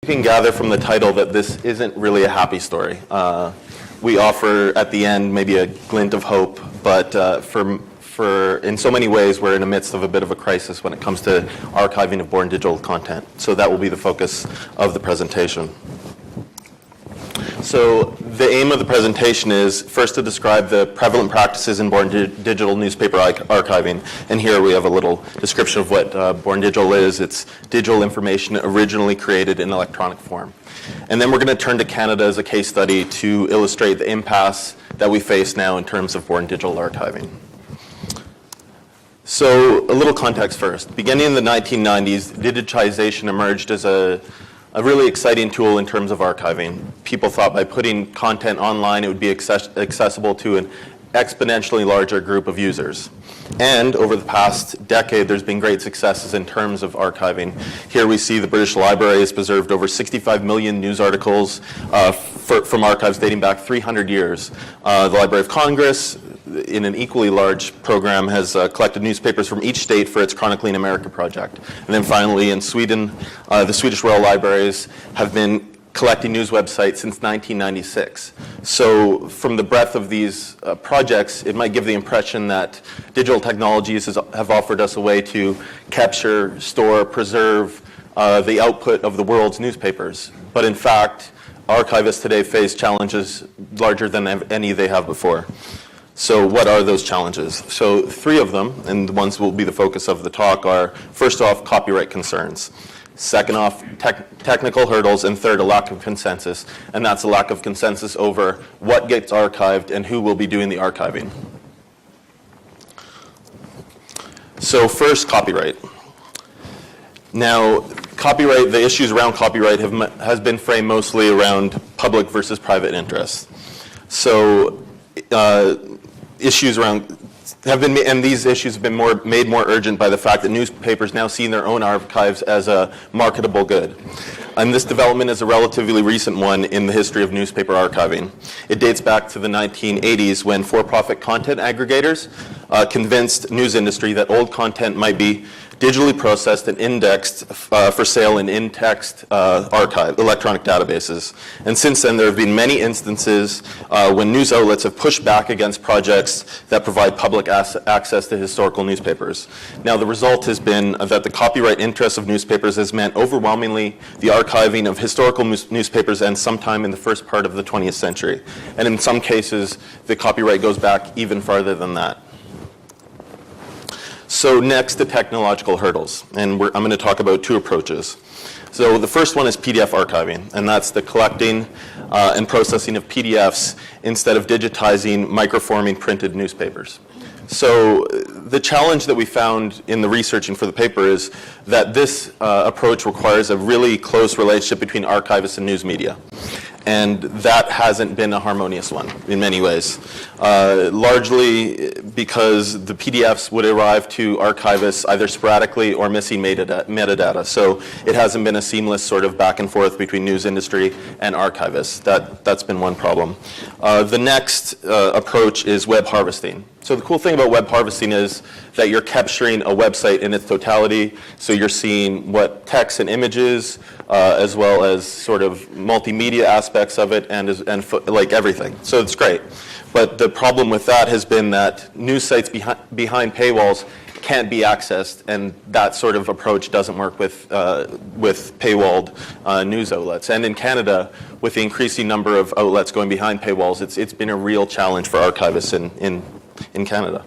You can gather from the title that this isn't really a happy story. We offer at the end maybe a glint of hope, but for in so many ways we're in the midst of a bit of a crisis when it comes to archiving of born digital content. So that will be the focus of the presentation. So the aim of the presentation is first to describe the prevalent practices in born digital newspaper archiving. And here we have a little description of what born digital is. It's digital information originally created in electronic form. And then we're going to turn to Canada as a case study to illustrate the impasse that we face now in terms of born digital archiving. So a little context first. Beginning in the 1990s, digitization emerged as a really exciting tool in terms of archiving. People thought by putting content online it would be accessible to an exponentially larger group of users. And over the past decade, there's been great successes in terms of archiving. Here we see the British Library has preserved over 65 million news articles from archives dating back 300 years. The Library of Congress, in an equally large program, has collected newspapers from each state for its Chronicling America project. And then finally, in Sweden, the Swedish Royal Libraries have been collecting news websites since 1996. So from the breadth of these projects, it might give the impression that digital technologies have offered us a way to capture, store, preserve the output of the world's newspapers. But in fact, archivists today face challenges larger than any they have before. So what are those challenges? So three of them, and the ones that will be the focus of the talk, are first off, copyright concerns. Second off, technical hurdles, and third, a lack of consensus. And that's a lack of consensus over what gets archived and who will be doing the archiving. So first, copyright. Now, copyright, the issues around copyright has been framed mostly around public versus private interests. So issues around have been, and these issues have been made more urgent by the fact that newspapers now see their own archives as a marketable good. And this development is a relatively recent one in the history of newspaper archiving. It dates back to the 1980s when for-profit content aggregators convinced news industry that old content might be digitally processed and indexed for sale in in-text electronic databases. And since then, there have been many instances when news outlets have pushed back against projects that provide public access to historical newspapers. Now, the result has been that the copyright interest of newspapers has meant overwhelmingly the archiving of historical newspapers and sometime in the first part of the 20th century. And in some cases, the copyright goes back even farther than that. So next, the technological hurdles, and I'm going to talk about two approaches. So the first one is PDF archiving, and that's the collecting and processing of PDFs instead of digitizing, microforming printed newspapers. So the challenge that we found in the researching for the paper is that this approach requires a really close relationship between archivists and news media. And that hasn't been a harmonious one in many ways, largely because the PDFs would arrive to archivists either sporadically or missing metadata. So it hasn't been a seamless sort of back and forth between news industry and archivists. That's been one problem. The next approach is web harvesting. So the cool thing about web harvesting is that you're capturing a website in its totality. So you're seeing what text and images, as well as sort of multimedia aspects of it, and like everything. So it's great. But the problem with that has been that news sites behind paywalls can't be accessed, and that sort of approach doesn't work with paywalled news outlets. And in Canada, with the increasing number of outlets going behind paywalls, it's been a real challenge for archivists in Canada.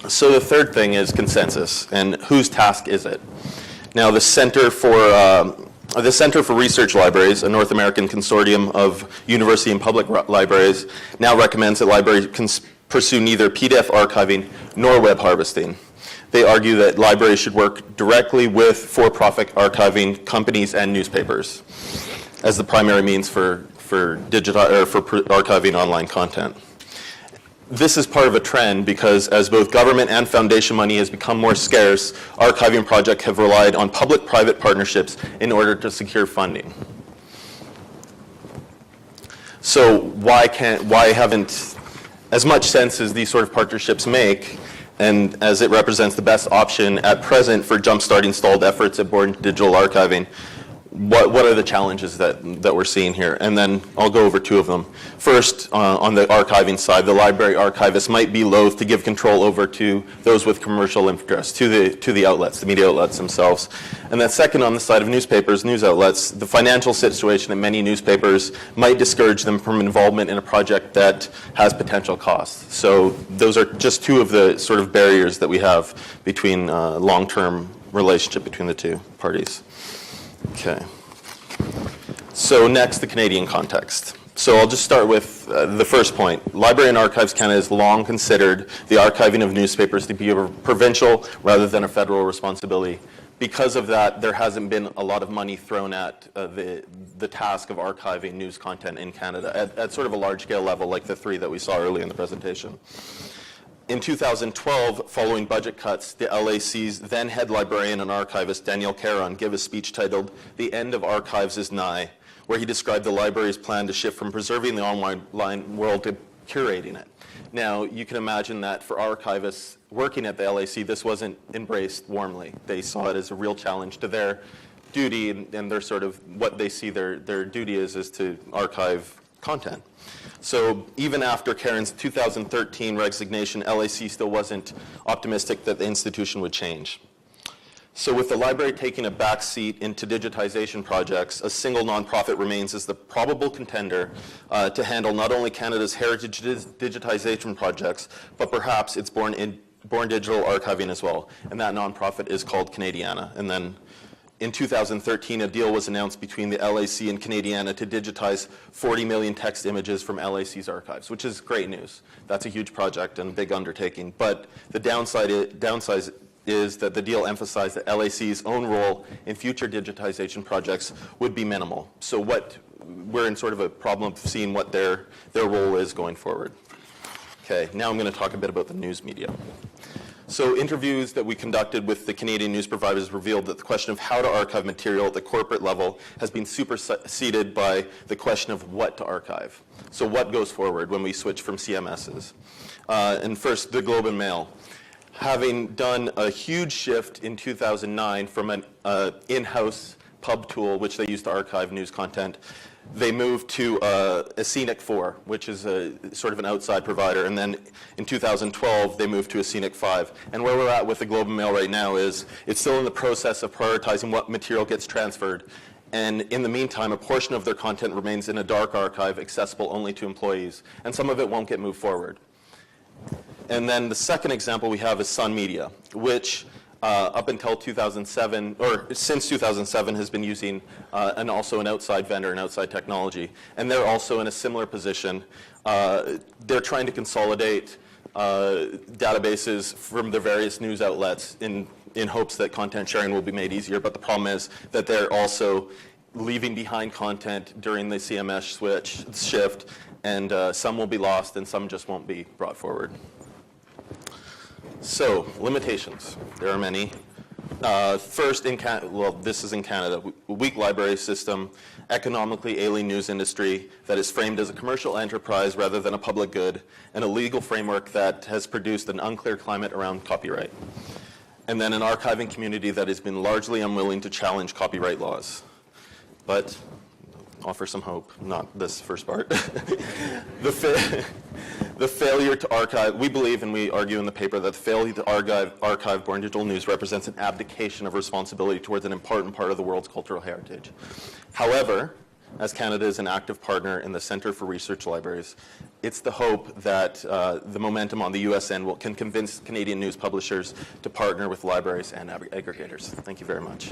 So the third thing is consensus, and whose task is it? Now, the Center for Research Libraries, a North American consortium of university and public libraries, now recommends that libraries can pursue neither PDF archiving nor web harvesting. They argue that libraries should work directly with for-profit archiving companies and newspapers as the primary means for archiving online content. This is part of a trend because as both government and foundation money has become more scarce, archiving projects have relied on public-private partnerships in order to secure funding. So why haven't, as much sense as these sort of partnerships make, And as it represents the best option at present for jumpstarting stalled efforts at born digital archiving, what are the challenges that we're seeing here? And then I'll go over two of them. First, on the archiving side, the library archivist might be loath to give control over to those with commercial interest, to the outlets, the media outlets themselves. And then second, on the side of newspapers, news outlets, the financial situation in many newspapers might discourage them from involvement in a project that has potential costs. So those are just two of the sort of barriers that we have between long-term relationship between the two parties. Okay. So next, the Canadian context. So I'll just start with the first point. Library and Archives Canada has long considered the archiving of newspapers to be a provincial rather than a federal responsibility. Because of that, there hasn't been a lot of money thrown at the task of archiving news content in Canada at sort of a large-scale level, like the three that we saw earlier in the presentation. In 2012, following budget cuts, the LAC's then head librarian and archivist, Daniel Caron, gave a speech titled, "The End of Archives is Nigh," where he described the library's plan to shift from preserving the online world to curating it. Now, you can imagine that for archivists working at the LAC, this wasn't embraced warmly. They saw it as a real challenge to their duty, and their sort of, what they see their duty is to archive content. So even after Karen's 2013 resignation, LAC still wasn't optimistic that the institution would change. So with the library taking a back seat into digitization projects, a single nonprofit remains as the probable contender to handle not only Canada's heritage digitization projects, but perhaps its born digital archiving as well. And that nonprofit is called Canadiana. And then in 2013, a deal was announced between the LAC and Canadiana to digitize 40 million text images from LAC's archives, which is great news. That's a huge project and a big undertaking. But the downside is that the deal emphasized that LAC's own role in future digitization projects would be minimal. So we're in sort of a problem of seeing what their role is going forward. Okay, now I'm going to talk a bit about the news media. So interviews that we conducted with the Canadian news providers revealed that the question of how to archive material at the corporate level has been superseded by the question of what to archive. So what goes forward when we switch from CMSs? And first, the Globe and Mail. Having done a huge shift in 2009 from an in-house pub tool, which they used to archive news content, they moved to a Scenic 4, which is a sort of an outside provider. And then in 2012, they moved to a Scenic 5. And where we're at with the Globe and Mail right now is it's still in the process of prioritizing what material gets transferred. And in the meantime, a portion of their content remains in a dark archive accessible only to employees. And some of it won't get moved forward. And then the second example we have is Sun Media, which up until 2007, or since 2007, has been using also an outside vendor, an outside technology. And they're also in a similar position. They're trying to consolidate databases from the various news outlets in hopes that content sharing will be made easier. But the problem is that they're also leaving behind content during the CMS shift, and some will be lost and some just won't be brought forward. So, limitations. There are many. First, this is in Canada. Weak library system, economically alien news industry that is framed as a commercial enterprise rather than a public good, and a legal framework that has produced an unclear climate around copyright. And then an archiving community that has been largely unwilling to challenge copyright laws. But offer some hope, not this first part. The failure to archive, we believe and we argue in the paper that the failure to archive born digital news represents an abdication of responsibility towards an important part of the world's cultural heritage. However, as Canada is an active partner in the Centre for Research Libraries, it's the hope that the momentum on the US end can convince Canadian news publishers to partner with libraries and aggregators. Thank you very much.